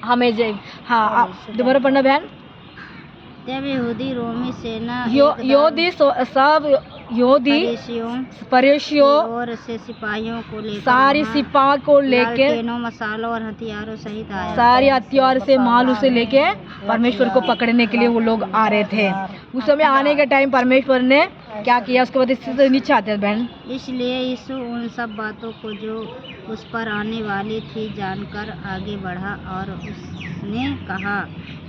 हमें हाँ दोबारा पढ़ना बहन। जब यहूदी रोमी सेना योदी सब योदी फरीसियों और से सिपाहियों को लेकर सारी सिपाह को लेकर मसालों और हथियारों सहित आया। सारे हथियार से माल उसे लेके परमेश्वर को पकड़ने के लिए वो लोग आ रहे थे। उस समय आने के टाइम परमेश्वर ने क्या किया, उसके बाद इससे नीचे आते हैं बहन। इसलिए यीशु उन सब बातों को जो उस पर आने वाली थी जानकर आगे बढ़ा और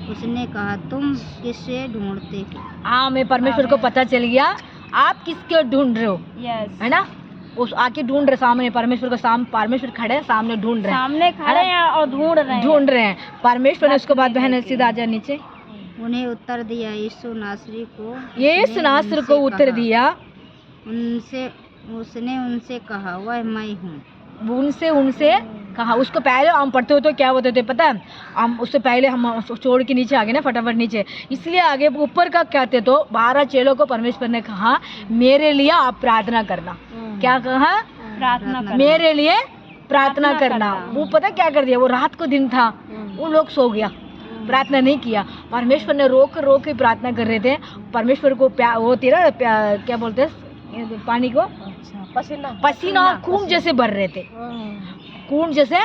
उसने कहा तुम किसे ढूंढते हो? हाँ, मैं परमेश्वर को पता चल गया आप किसके ढूंढ रहे हो। है ना, उस आके ढूंढ रहे सामने परमेश्वर को, परमेश्वर खड़े हैं सामने ढूंढ रहे हैं, सामने खड़े हैं और ढूंढ रहे हैं परमेश्वर ने। उसके बाद बहन सीधा आ जा नीचे। उन्हें उत्तर दिया यीशु नासरी को उत्तर दिया उसने उनसे कहा वह मैं हूँ। उनसे कहा। उसको पहले हम पढ़ते हो तो क्या होते थे पता है, हम उससे पहले हम छोड़ के नीचे आ गए ना फटाफट नीचे, इसलिए आगे ऊपर का कहते तो 12 चेलों को परमेश्वर ने कहा मेरे लिए आप प्रार्थना करना। क्या कहा? प्रार्थना करना। मेरे लिए प्रार्थना करना। वो पता क्या कर दिया, वो रात को दिन था, वो लोग सो गया, प्रार्थना नहीं किया। परमेश्वर ने रोक के प्रार्थना कर रहे थे। परमेश्वर को वो तेरा क्या बोलते हैं पानी को, पसीना खून जैसे भर रहे थे, खून जैसे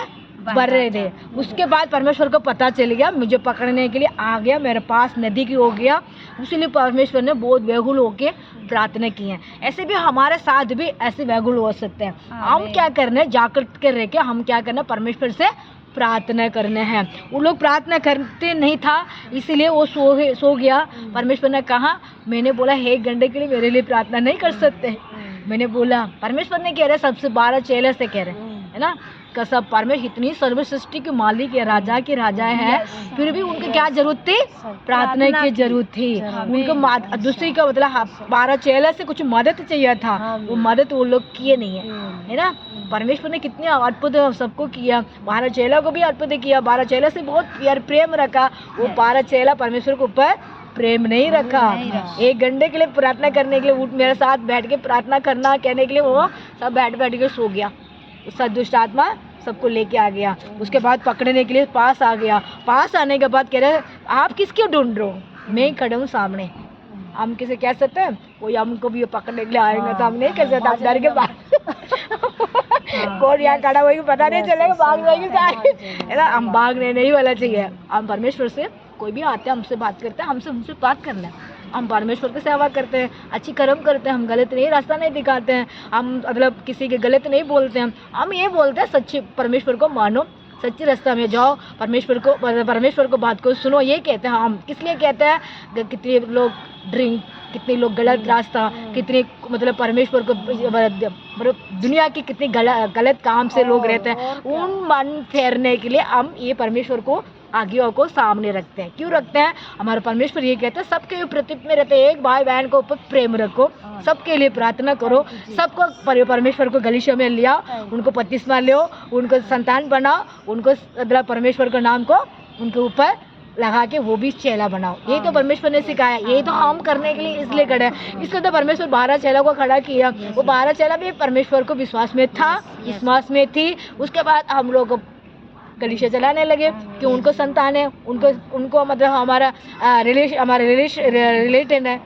भर रहे थे। उसके बाद परमेश्वर को पता चल गया मुझे पकड़ने के लिए आ गया, मेरे पास नदी की हो गया। इसलिए परमेश्वर ने बहुत व्याकुल होके प्रार्थना की है। ऐसे भी हमारे साथ भी ऐसे व्याकुल हो सकते हैं। हम क्या करना है, जागृत कर रह के हम क्या करना, परमेश्वर से प्रार्थना करने हैं। वो लोग प्रार्थना करते नहीं था, इसीलिए वो सो गया। परमेश्वर ने कहा, मैंने बोला 1 घंटे के लिए मेरे लिए प्रार्थना नहीं कर सकते। मैंने बोला, परमेश्वर ने कह रहे सबसे 12 चेले से कह रहे है ना, सब परमेश्वर इतनी सर्व सृष्टि के मालिक है, राजा के राजा है, फिर भी उनकी क्या जरूरत थी, प्रार्थना की जरूरत थी। उनको दूसरी का मतलब 12 चेले से कुछ मदद चाहिए था, वो मदद वो लोग किए नहीं है ना। परमेश्वर ने कितने अद्भुत सबको किया, 12 चेला को भी अद्भुत किया, 12 चेले से बहुत प्यार प्रेम रखा। वो 12 चेला परमेश्वर के ऊपर प्रेम नहीं रखा। 1 घंटे के लिए प्रार्थना करने के लिए उठ मेरे साथ बैठ के प्रार्थना करना कहने के लिए वो सब बैठ के सो गया। दुष्ट आत्मा सबको लेके आ गया। उसके बाद पकड़ने के लिए पास आ गया। पास आने के बाद कह रहे आप किसके ढूंढ रहे हो, मैं खड़े हूँ सामने। हम किसे कह सकते हैं, कोई हमको भी पकड़ने के लिए आएंगे तो हम नहीं कह सकते, हम डर के कौन यहाँ खड़ा हुआ पता नहीं चलेगा, भाग जाएंगे है ना। हम भागने नहीं वाला चाहिए। हम परमेश्वर से कोई भी आते हैं हमसे बात करते हैं, हमसे उनसे बात करना है। हम परमेश्वर की सेवा करते हैं, अच्छी कर्म करते हैं, हम गलत नहीं रास्ता नहीं दिखाते हैं, हम मतलब किसी के गलत नहीं बोलते हैं। हम ये बोलते हैं सच्चे परमेश्वर को मानो, सच्चे रास्ता में जाओ, परमेश्वर को बात को सुनो, ये कहते हैं हम। किस लिए कहते हैं, कितने लोग ड्रिंक, कितने लोग गलत रास्ता, कितने मतलब परमेश्वर को मतलब दुनिया की कितनी गलत काम से लोग रहते हैं, उन मन फेरने के लिए हम ये परमेश्वर को आगे को सामने रखते हैं। क्यों रखते हैं, हमारा परमेश्वर ये कहते हैं सबके प्रति में रहते हैं, एक भाई बहन को ऊपर प्रेम रखो, सबके लिए प्रार्थना करो, सबको परमेश्वर को गलीशा में लिया, उनको बपतिस्मा लो, उनको संतान बनाओ, उनको परमेश्वर के नाम को उनके ऊपर लगा के वो भी चेला बनाओ। ये तो परमेश्वर ने सिखाया, ये तो हम करने के लिए इसलिए खड़े हैं। इसलिए तो परमेश्वर 12 चेला को खड़ा किया। वो 12 चेला भी परमेश्वर को विश्वास में था, विश्वास में थी। उसके बाद हम लोग कलीसिया चलाने लगे कि उनको संतान है, उनको मतलब हमारा रिलेटेड है,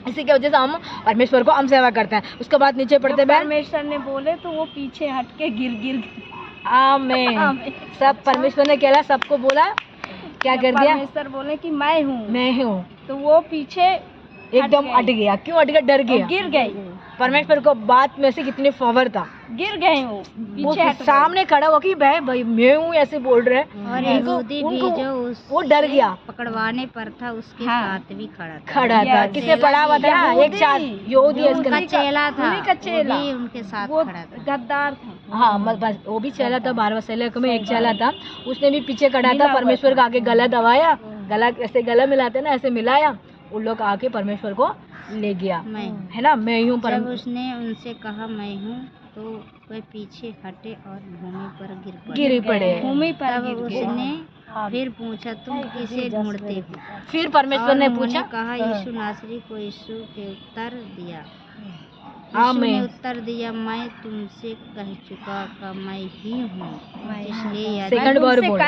इसी की वजह से हम परमेश्वर को हम सेवा करते हैं। उसके बाद नीचे पढ़ते हैं, परमेश्वर ने बोले तो वो पीछे हट के गिर आमीन। सब परमेश्वर ने कहला, सबको बोला, क्या कर दिया, परमेश्वर बोले कि मैं हूँ, तो वो पीछे एकदम हट गया। क्यों हट गया, डर गया, गिर गई। परमेश्वर को बात में से कितने पावर था, गिर गए वो सामने खड़ा हो कि भाई मैं हूँ ऐसे बोल रहे हैं। और यहूदी भी जो वो डर गया, पकड़वाने पर था उसके साथ भी खड़ा था। किसने पढ़ा हुआ था, एक साथ यहूदी का चेला था, उनके साथ खड़ा था, गद्दार था। हाँ बस वो भी चेला था, 12 चेले में एक चेला था, उसने भी पीछे खड़ा था। परमेश्वर का आगे गला दबाया, गला ऐसे गला मिलाते ना, ऐसे मिलाया, उन लोग आके परमेश्वर को ले गया, है ना। मैं हूँ जब उसने उनसे कहा मैं हूँ तो वह पीछे हटे और भूमि पर गिर पड़े। भूमि पर उसने फिर पूछा तुम किसे ढूंढते हो? फिर परमेश्वर ने पूछा, कहा यीशु नासरी को। यीशु के उत्तर दिया यीशु ने आमीन। उत्तर दिया, मैं तुमसे कह चुका का मैं ही हूँ, इसलिए यदि सेकंड बार बोला,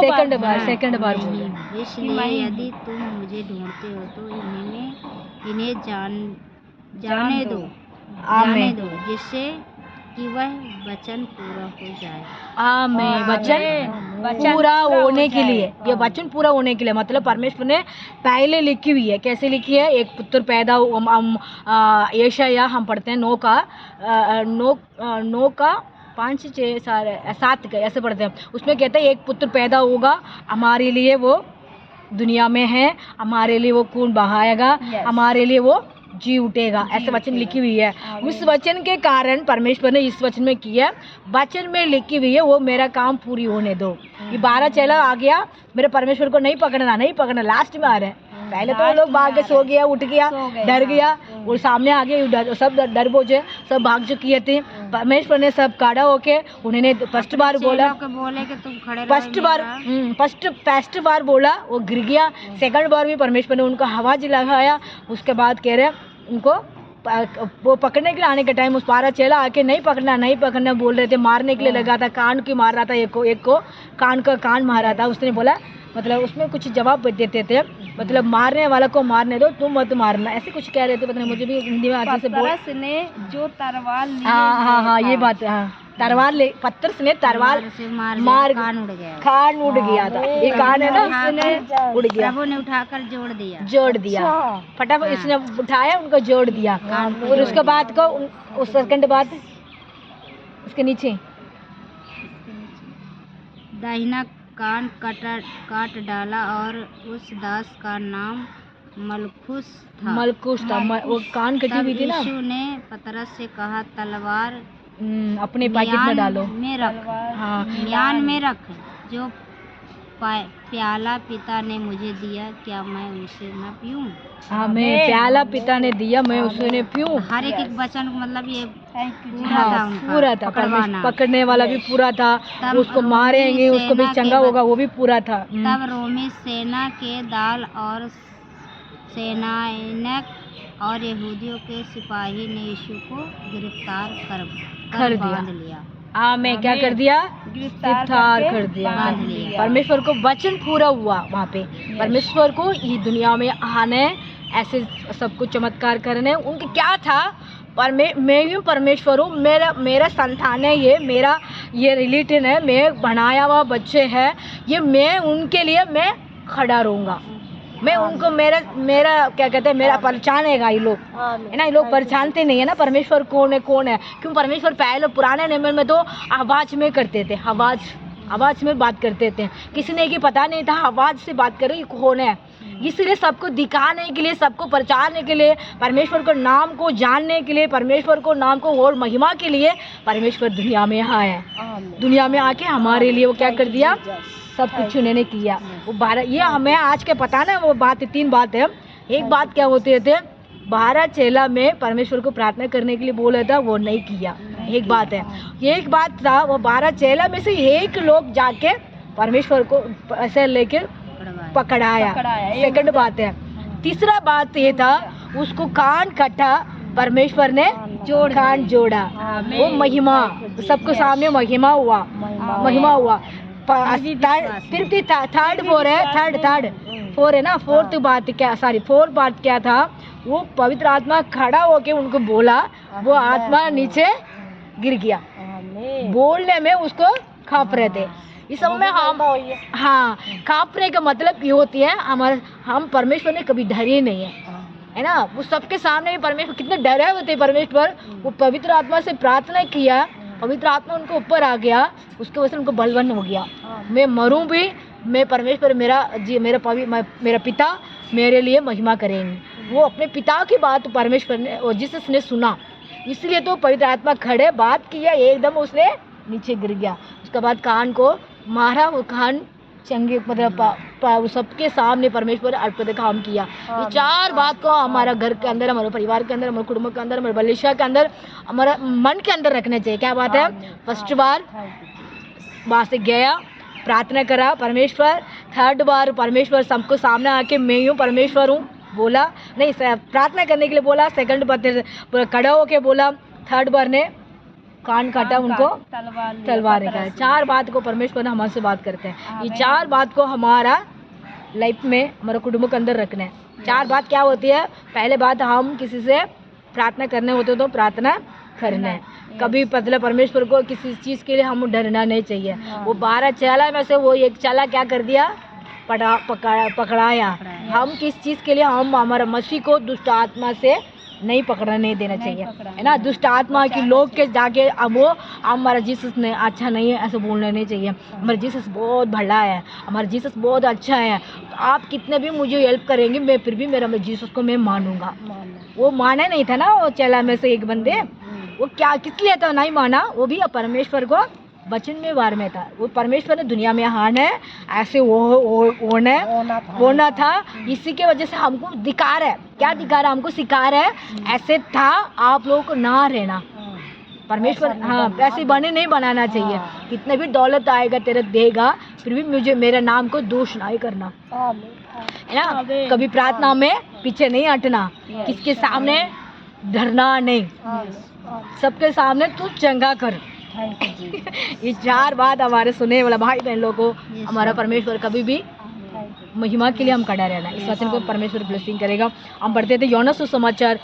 सेकंड बार हाँ, सेकंड बार मैं ही बोला। हूँ। इसलिए यदि तुम मुझे ढूंढते हो तो इन्हें जाने दो, आमीन जिससे कि वह वचन पूरा हो जाए। आमीन। वचन पूरा होने के लिए, ये वचन पूरा होने के लिए मतलब परमेश्वर ने पहले लिखी हुई है। कैसे लिखी है? एक पुत्र पैदा हम यशाया हम पढ़ते हैं 9 का 5 6 7 का ऐसे पढ़ते हैं। उसमें कहते हैं एक पुत्र पैदा होगा, हमारे लिए वो दुनिया में है, हमारे लिए वो खून बहाएगा, हमारे लिए वो जी उठेगा, ऐसे वचन लिखी हुई है। उस वचन के कारण परमेश्वर ने इस वचन में किया, वचन में लिखी हुई है वो मेरा काम पूरी होने दो। ये 12 चेला आ गया, मेरे परमेश्वर को नहीं पकड़ना, लास्ट में आ रहे हैं। पहले तो वो लोग भाग के सो गया, उठ गया, डर गया, वो सामने आ गए, सब डर बोझे, सब भाग चुकी थी। परमेश्वर ने सब काढ़ा होके उन्होंने फर्स्ट बार बोला, बोले कि तुम खड़े फर्स्ट बार बोला, वो गिर गया। सेकंड बार भी परमेश्वर ने उनको आवाज लगाया। उसके बाद कह रहे उनको वो पकड़ने के लिए आने के टाइम उस 12 चेला आके नहीं पकड़ना बोल रहे थे, मारने के लिए लगा था, कान की मार रहा था, एक को कान मार रहा था। उसने बोला मतलब उसमें कुछ जवाब देते थे, मतलब मारने वाला को मारने दो, तुम मत मारना, ऐसे कुछ कह रहे थे। मतलब मुझे भी हिंदी में आती से बोल, ने जो तलवार हाँ ये बात है, हाँ पत्थर ने तलवार से मार कान उड़ गया था। ये कान है ना, उड़ गया। प्रभु ने उठाकर जोड़ दिया फटाफट इसने उठाया, उनको जोड़ दिया। और उसके बाद को उस सेकंड बाद उसके नीचे दाहिना कान काट डाला और उस दास का नाम मलखुस था। वो कान कटी हुई थी ना। यीशु ने पतरस से कहा, तलवार अपने पैकेट में डालो, में रख, हाँ म्यान में रख। जो प्याला पिता ने मुझे दिया, क्या मैं उसे न पीऊं? हाँ, मैं प्याला पिता ने दिया, मैं उसे ने पीऊं। हर एक वचन को मतलब ये पूरा था। पकड़ने वाला भी पूरा था, उसको मारेंगे, उसको भी चंगा होगा, वो भी पूरा था। तब रोमी सेना के दाल और सेनायक और यहूदियों के सिपाही ने यीशु को गिरफ्तार कर बांध लिया। मैं क्या कर दिया? गिरफ्तार कर दिया। परमेश्वर को वचन पूरा हुआ वहाँ पे। परमेश्वर को ये दुनिया में आने, ऐसे सब कुछ चमत्कार करने, उनके क्या था? पर मैं भी परमेश्वर हूँ, मेरा संतान है, ये मेरा ये रिलेटिव है, मैं बनाया हुआ बच्चे है, ये मैं उनके लिए मैं खड़ा रहूँगा। मैं उनको मेरा क्या कहते हैं, मेरा पहचानेगा ये लोग, है ना। ये लोग पहचानते नहीं है ना परमेश्वर कौन है। क्यों? परमेश्वर पहले पुराने नियम में तो आवाज़ में करते थे, आवाज़ में बात करते थे, किसी ने की पता नहीं था आवाज़ से बात करे ये कौन है। इसलिए सबको दिखाने के लिए, सबको पहचानने के लिए, परमेश्वर को नाम को जानने के लिए, परमेश्वर को नाम को और महिमा के लिए परमेश्वर दुनिया में आया। दुनिया में आके हमारे लिए वो क्या कर दिया? सब कुछ उन्होंने किया। वो 12 ये हमें आज के पता ना, वो बात 3 बात है। एक बात क्या होते थे, 12 चेला में परमेश्वर को प्रार्थना करने के लिए बोला था, वो नहीं किया, एक बात है। एक बात था, वो 12 चेला में से एक लोग जाके परमेश्वर को ऐसे लेके पकड़ाया। सेकंड बात है। तीसरा बात ये था, उसको कान कटा, परमेश्वर ने कान जोड़ा। वो महिमा, सबको सामने महिमा हुआ। थर्ड फोर है ना। फोर्थ बात क्या था? वो पवित्र आत्मा खड़ा होके उनको बोला, वो आत्मा नीचे गिर गया। बोलने में उसको कांप रहे थे। इस समय में हाँ कांपने का मतलब ये होती है, हम परमेश्वर ने कभी डरे नहीं है ना। वो सबके सामने भी परमेश्वर कितने डरे हुए थे परमेश्वर। वो पवित्र आत्मा से प्रार्थना किया, पवित्र आत्मा उनको ऊपर आ गया, उसके वजह से उनको बलवन हो गया। मैं मरूं भी, मैं परमेश्वर मेरा पिता मेरे लिए महिमा करेंगे। वो अपने पिता की बात परमेश्वर ने और जीसस ने सुना, इसलिए तो पवित्र आत्मा खड़े बात किया, एकदम उसने नीचे गिर गया। उसके बाद कान को मारा, वो कान चंगे मतलब सबके सामने परमेश्वर अद्भुत काम किया। ये 4 बात को हमारा घर के अंदर, हमारे परिवार के अंदर, हमारे कुटुंब के अंदर, हमारे बलिशा के अंदर, हमारा मन के अंदर रखने चाहिए। क्या बात है? फर्स्ट बार वहाँ से गया, प्रार्थना करा परमेश्वर। थर्ड बार परमेश्वर सबको सामने आके मैं हूँ परमेश्वर हूँ, बोला नहीं, प्रार्थना करने के लिए बोला, सेकंड बार खड़ा होके बोला, थर्ड बार ने कान काटा, उनको तलवार निकाला। 4 बात को परमेश्वर ने हमसे बात करते हैं। ये 4 बात को हमारा लाइफ में, हमारे कुटुंब के अंदर रखना है। 4 बात क्या होती है? पहले बात, हम किसी से प्रार्थना करने होते तो प्रार्थना करना है। कभी मतलब परमेश्वर को किसी चीज़ के लिए हम डरना नहीं चाहिए। वो 12 चेला में से वो एक चेला क्या कर दिया? पकड़ाया। हम किस चीज़ के लिए, हम हमारा मसीह को दुष्ट आत्मा से नहीं पकड़ने देना चाहिए, है ना। दुष्ट आत्मा की लोग के जाके अब वो हमारा जीसस ने अच्छा नहीं है ऐसे बोलना नहीं चाहिए। हमारा जीसस बहुत भला है, हमारा जीसस बहुत अच्छा है। आप कितने भी मुझे हेल्प करेंगे, मैं फिर भी मेरा जीसस को मैं मानूंगा। वो माना नहीं था ना, वो चेला में से एक बंदे, वो क्या किस लिए तो नहीं माना, वो भी परमेश्वर को वचन में वार में था। वो परमेश्वर ने दुनिया में आना है, ऐसे होना था। इसी के वजह से हमको अधिकार है, क्या अधिकार है? हमको सिकार है, ऐसे था आप लोगों को ना रहना। परमेश्वर हाँ, ऐसे बने नहीं बनाना चाहिए। कितने भी दौलत आएगा तेरे देगा, फिर भी मुझे मेरे नाम को दोष नहीं करना, है ना। कभी प्रार्थना में पीछे नहीं हटना, किसके सामने डरना नहीं, सबके सामने तू चंगा कर। ये 4 बात हमारे सुने वाला भाई बहन लोगों को हमारा परमेश्वर कभी भी महिमा के लिए हम खड़ा रहना। इस वचन को परमेश्वर ब्लेसिंग करेगा। हम पढ़ते थे यूहन्ना सुसमाचार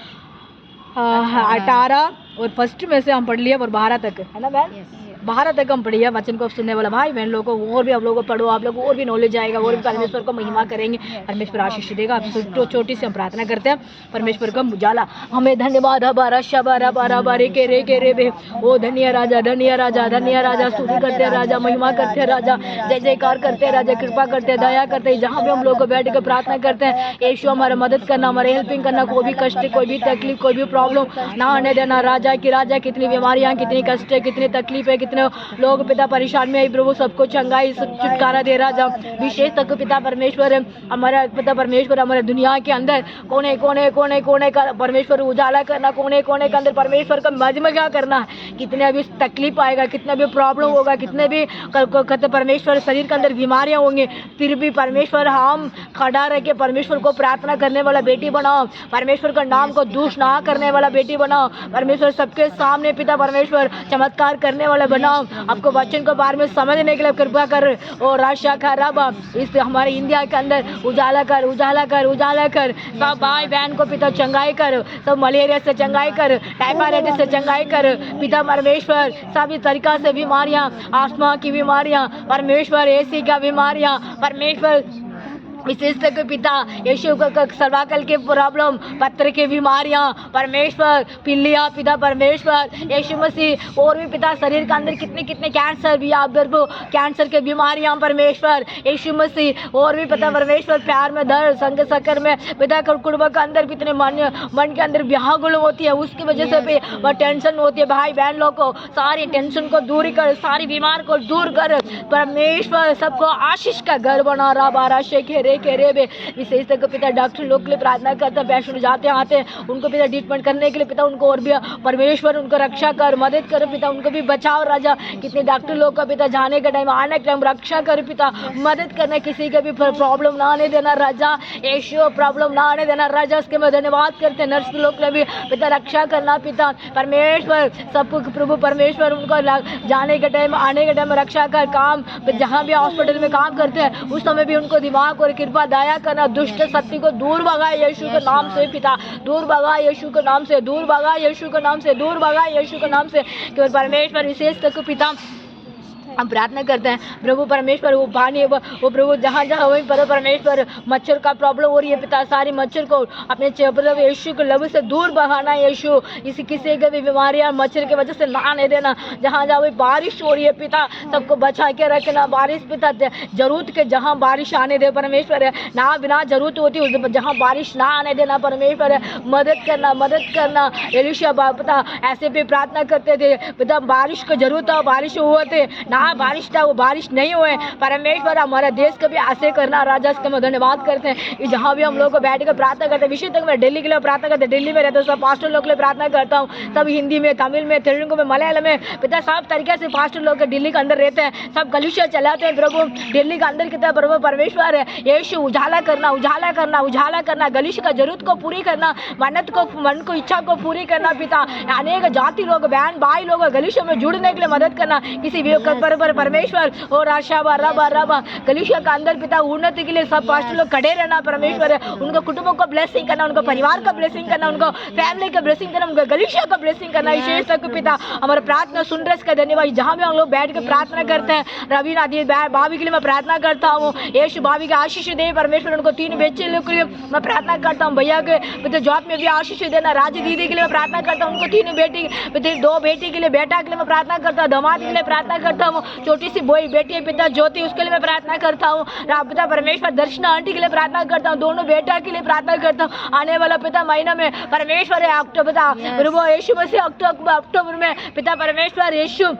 18 और फर्स्ट में से हम पढ़ लिया और 12 तक, है ना बहन? 12 तक हम पढ़िए। वचन को सुनने वाला भाई बहन लोगों को और भी आप लोगों को पढ़ो, आप लोग और भी नॉलेज आएगा, और भी परमेश्वर को महिमा करेंगे, परमेश्वर आशीष देगा। आप तो छोटी से हम प्रार्थना करते हैं, परमेश्वर का उजाला हमें धन्यवाद। हमारा शबारा बारा बारे के रे बे, ओ धन्य राजा, धन्य राजा, धन्य राजा, स्तुति करते हैं राजा, महिमा करते हैं राजा, जय जयकार करते हैं राजा, कृपा करते हैं, दया करते हैं। जहाँ भी हम लोग को बैठ कर प्रार्थना करते हैं, यीशु हमारा मदद करना, हमारे हेल्पिंग करना, कोई भी कष्ट, कोई भी तकलीफ, कोई भी प्रॉब्लम ना आने देना राजा की। राजा कितनी बीमारियाँ, कितनी कष्ट है, कितनी तकलीफ है, कितने लोग पिता परेशान में, प्रभु सबको चंगाई छुटकारा दे राजा। विशेष तक पिता परमेश्वर हमारा पिता परमेश्वर हमारे दुनिया के अंदर कोने कोने कोने कोने का परमेश्वर उजाला करना, कोने कोने के अंदर परमेश्वर का मजमगा करना। कितने भी तकलीफ आएगा, कितने भी प्रॉब्लम होगा, कितने भी परमेश्वर शरीर के अंदर बीमारियां होंगी, फिर भी परमेश्वर हम खड़ा रह के परमेश्वर को प्रार्थना करने वाला बेटी बनाओ, परमेश्वर का नाम को दूष ना करने वाला बेटी बनाओ, परमेश्वर सबके सामने पिता परमेश्वर चमत्कार करने वाला बनाओ। आपको वचन को बारे में समझने के लिए कृपा कर। और राशा का रब इस हमारे इंडिया के अंदर उजाला कर, उजाला कर, उजाला कर। सब भाई बहन को पिता चंगाई कर, सब मलेरिया से चंगाई कर, टाइफाइड से चंगाई कर पिता परमेश्वर। सभी तरीका से बीमारियां, आस्थमा की बीमारियां परमेश्वर, एसी का बीमारियां परमेश्वर, विशेष तक पिता यीशु का सर्वाइकल के प्रॉब्लम, पत्र की बीमारियां परमेश्वर, पिल्लियां पिता परमेश्वर यीशु मसीह। और भी पिता शरीर के अंदर कितने कितने कैंसर भी, आप कैंसर के बीमारियां परमेश्वर यीशु मसीह। और भी पिता परमेश्वर प्यार में दर्द, संग सकर में पिता कुटुंब के अंदर कितने मन के अंदर व्याकुल होती है, उसकी वजह से भी वह टेंशन होती है। भाई बहन लोग को सारी टेंशन को दूर कर, सारी बीमार को दूर कर परमेश्वर, सबको आशीष का घर बना रहा। बारा शेखे विशेष तक पिता डॉक्टर लोग के लिए प्रार्थना करते हैं, पेशेंट जाते आते हैं उनको पिता ट्रीटमेंट करने के लिए पिता उनको और भी परमेश्वर उनको रक्षा कर, मदद कर पिता, उनको भी बचाओ राजा। कितने डॉक्टर लोग का पिता जाने के टाइम, आने के टाइम रक्षा कर पिता, मदद करना, किसी का भी प्रॉब्लम ना आने देना राजा, यीशु प्रॉब्लम ना आने देना राजा। उसके मैं धन्यवाद करते हैं। नर्स लोग के लिए भी पिता रक्षा करना पिता परमेश्वर, सबको प्रभु परमेश्वर उनको जाने के टाइम, आने के टाइम रक्षा कर। काम जहाँ भी हॉस्पिटल में काम करते हैं उस समय भी उनको दिमाग और कृपा दया करना, दुष्ट शक्ति को दूर भगा यीशु के नाम से पिता, दूर भगा यीशु के नाम से, दूर भगा यीशु के नाम से, दूर भगा यीशु के नाम से। केवल परमेश्वर विशेष तक पिता हम प्रार्थना करते हैं प्रभु परमेश्वर, वो पानी वो प्रभु जहाँ जहाँ वहीं पर परमेश्वर मच्छर का प्रॉब्लम हो रही है पिता, सारी मच्छर को अपने प्रभु यीशु के लहू से दूर भगाना यीशु। इसी किसी के भी बीमारियाँ मच्छर की वजह से ना आने देना। जहाँ जहाँ वही बारिश हो रही है पिता, सबको बचा के रखना। बारिश पिता जरूरत के जहाँ बारिश आने दे परमेश्वर है, ना बिना जरूरत होती है जहाँ बारिश ना आने देना परमेश्वर है, मदद करना, मदद करना। एलिशा पिता ऐसे भी प्रार्थना करते थे पिता, बारिश को जरूरत हो, बारिश हुए थे ना जहाँ बारिश था वो बारिश नहीं हुए। परमेश्वर हमारे देश को भी ऐसे करना राजा, इसका मैं धन्यवाद करते हैं। जहाँ भी हम लोग को बैठ कर प्रार्थना करते हैं, विशेष तक मैं दिल्ली के लिए प्रार्थना करते हैं, दिल्ली में रहते सब पास्टर लोग के लिए प्रार्थना करता हूँ, सब हिंदी में, तमिल में, तेलुगु में, मलयालम में, पिता सब तरीके से पास्टर लोग दिल्ली के अंदर रहते हैं, सब कलीसिया चलाते हैं। प्रभु दिल्ली के अंदर कितना प्रभु परमेश्वर है, यीशु उजाला करना, उजाला करना, उजाला करना, कलीसिया का जरूरत को पूरी करना, मन्नत को, मन को, इच्छा को पूरी करना। पिता अनेक जाति लोग, बहन भाई लोग कलीसिया में जुड़ने के लिए मदद करना, किसी भी पर परमेश्वर और आशा रबा रबा कलीसिया का अंदर पिता उन्नति के लिए सब पास्टर लोग खड़े रहना। परमेश्वर है उनका कुटुंबों को ब्लेसिंग करना, उनका परिवार का ब्लेसिंग करना, उनको फैमिली का ब्लेसिंग करना, उनका कलीसिया का ब्लेसिंग करना। विशेष तक पिता हमारा प्रार्थना सुन रहे इसका धन्यवाद। जहाँ भी हम लोग बैठ कर प्रार्थना करते हैं, रवि नादी भाभी के लिए मैं प्रार्थना करता हूँ, यीशु भाभी के आशीष दे परमेश्वर, उनको 3 बच्चे लोग के लिए मैं प्रार्थना करता हूँ, भैया के पिता जॉब में भी आशीष देना, राजी दीदी के लिए मैं प्रार्थना करता हूँ, उनको 3 बेटी, 2 बेटी के लिए, बेटा के लिए मैं प्रार्थना करता हूँ, दामाद के लिए प्रार्थना करता हूँ, छोटी सी बोई बेटी है पिता ज्योति, उसके लिए मैं प्रार्थना करता हूँ। पिता परमेश्वर दर्शना आंटी के लिए प्रार्थना करता हूँ, दोनों बेटा के लिए प्रार्थना करता हूँ। आने वाला पिता महीना में परमेश्वर है अक्टूबर, पिता यीशु मसीह अक्टूबर में पिता परमेश्वर यीशु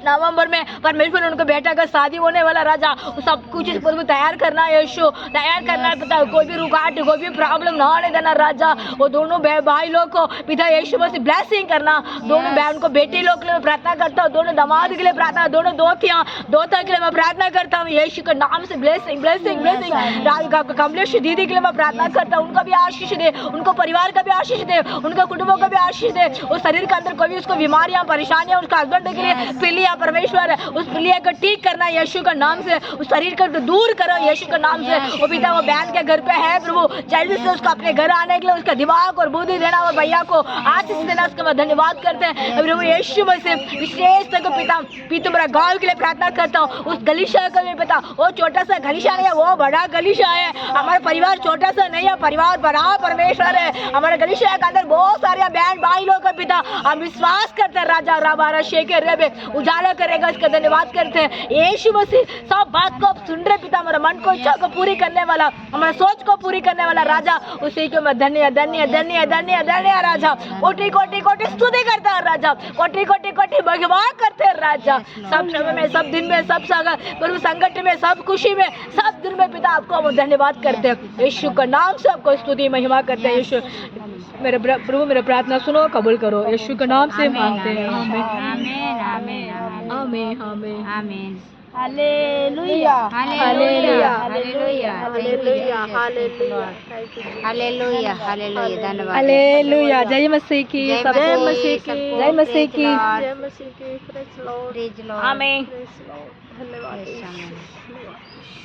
नवंबर में परमेश्वर उनको बेटा का शादी होने वाला राजा, सब कुछ इस पर तैयार करना है, यीशु तैयार करना है पिता, कोई भी रुकावट, कोई भी प्रॉब्लम ना आने देना राजा। वो दोनों भाई लोग को पिता यीशु मसीह ब्लेसिंग करना, दोनों बहन को बेटी लोग के लिए प्रार्थना करता हूँ, दोनों दामाद के लिए प्रार्थना, दोनों दोता के लिए मैं प्रार्थना करता हूँ, यीशु के नाम से ब्लेसिंग ब्लेसिंग ब्लेसिंग। कमलेश दीदी के लिए मैं प्रार्थना करता हूँ, उनका भी आशीष दे, उनको परिवार का भी आशीष दे, उनके कुटुंबों का भी आशीष दे। उस शरीर के अंदर कोई भी उसको बीमारियां परेशानियां, उसका हस्बैंड के लिए पिलिया परमेश्वर है, उस पिलिया को ठीक करना यीशु का नाम से, उस शरीर को दूर करो यीशु के नाम से। वो पिता वो बहन के घर पे है प्रभु, जल्दी से उसको अपने घर आने के लिए उसका दिमाग और बुद्धि देना, और भैया को आशीष देना, उसका मैं धन्यवाद करते हैं प्रभु यीशु मसीह। विशेष तक पिता पीतुमरा गाँव के लिए प्रार्थना करता हूँ, उस गलीशा का भी पिता, वो छोटा सा गलीशा नहीं है, वो बड़ा गलीशा है। हमारा परिवार छोटा सा नहीं है, परिवार बड़ा परमेश्वर है। हमारे गलीशा के अंदर बहुत सारे बहन भाई लोग का पिता, हम विश्वास करते हैं राजा राबारा शेखर रेबे उजाला करेगा, इसका धन्यवाद करते हैं। यीशु मसीह सब बात को सुन रहे पिता, हमारा मन को इच्छा को पूरी करने वाला, हमारा सोच को पूरी करने वाला राजा, उसी को मैं धन्य धन्य धन्य धन्य धन्य राजा, कोटि कोटि कोटि स्तुति करता है राजा, कोटि कोटि कोटि भगवान करते हैं राजा। सब समय में, सब दिन में, सब प्रभु संकट में, सब खुशी में, सब दिन में पिता आपको हम धन्यवाद करते हैं। यीशु का नाम से आपको स्तुति महिमा करते हैं। यीशु मेरे प्रभु मेरा प्रार्थना सुनो, कबूल करो, यीशु के नाम से मांगते हैं। आमीन आमीन आमीन आमीन आमीन। Hallelujah hallelujah hallelujah hallelujah hallelujah hallelujah. धन्यवाद। हालेलुया। जय मसीह की, जय जय मसीह की, जय मसीह की। जय मसीह की। Praise Lord. आमीन। धन्यवाद।